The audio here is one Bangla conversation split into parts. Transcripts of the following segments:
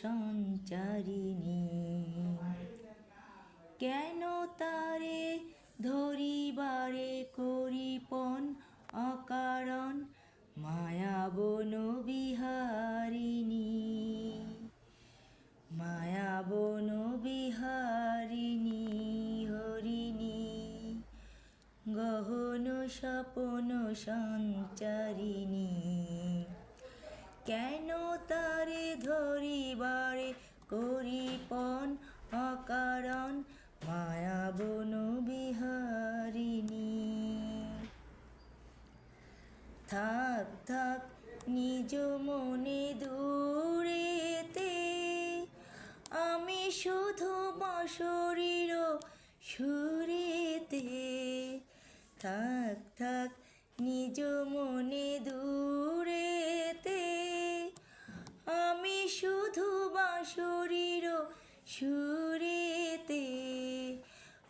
সঞ্চারিণী। কেন তারে ধরিবারে করিপন অকারণ মায়াবন বিহারিণী। মায়াবন বিহারিণী হরিণী গহন স্বপন সঞ্চারিণী। কেন তারে ধরিবারে করিপন অকারণ মায়াবন বিহারিণী। থাক থাক নিজ মনে দূরেতে, আমি শুধু বাঁশরীর সুরেতে। থাক থাক নিজ মনে দূরেতে, আমি শুধু বাঁশরীর সুরেতে।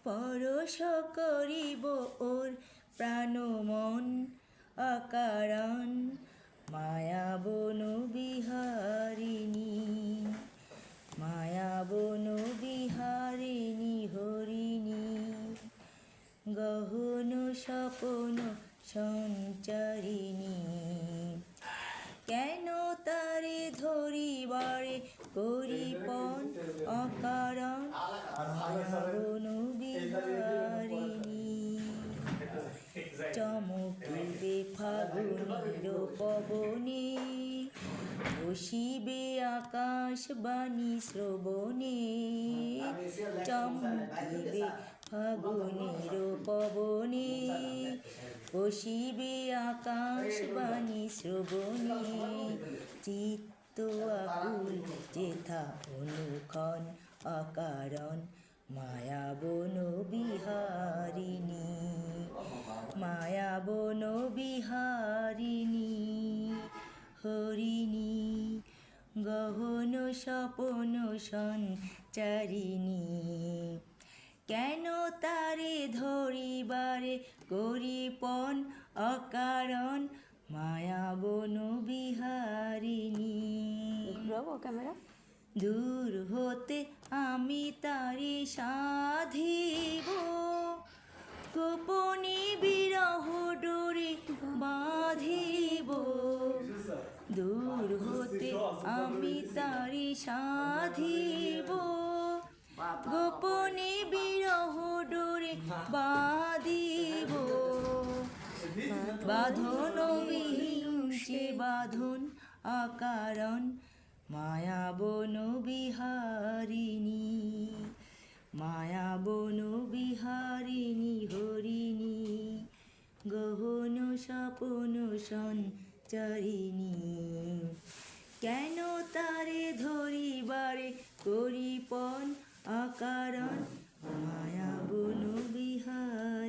পরশ করিব ওর প্রাণ মন অকারণ মায়াবন বিহারিণী। মায়াবন বিহারিণী হরিণী গহন স্বপন সঞ্চারিণী। কেন তারে ধরিবারে করিপন অকারণ মায়াবন বিহারিণী। চমকিবে ফাগুনের পবনে, বসিবে আকাশ বাণী শ্রবণে। চমকিবে ফাগুনের পবনে, বসিবে আকাশ বাণী শ্রবণে। চিত্ত আকুল যেথা অনুক্ষণ অকারণ মায়াবন বিহারিণী। মায়াবন বিহারিণী হরিণী গহন স্বপন সঞ্চারিণী। কেন তারে ধরিবারে করিপন অকারণ মায়াবন বিহারিণী। ক্যামেরা দূর হতে আমি তারে সাধিব, গোপনে বিরহ ডোরে বাঁধিব। দূর হতে আমি তারে সাধিব, গোপনে বিরহ ডোরে বাঁধিব। বাঁধন বিহিংসে বাঁধন অকারণ মায়াবন বিহারিণী। মায়াবন বিহারিণী হরিণী গহন স্বপন সঞ্চারিণী। কেন তারে ধরিবারে করিপন অকারণ মায়াবন বিহারিণী।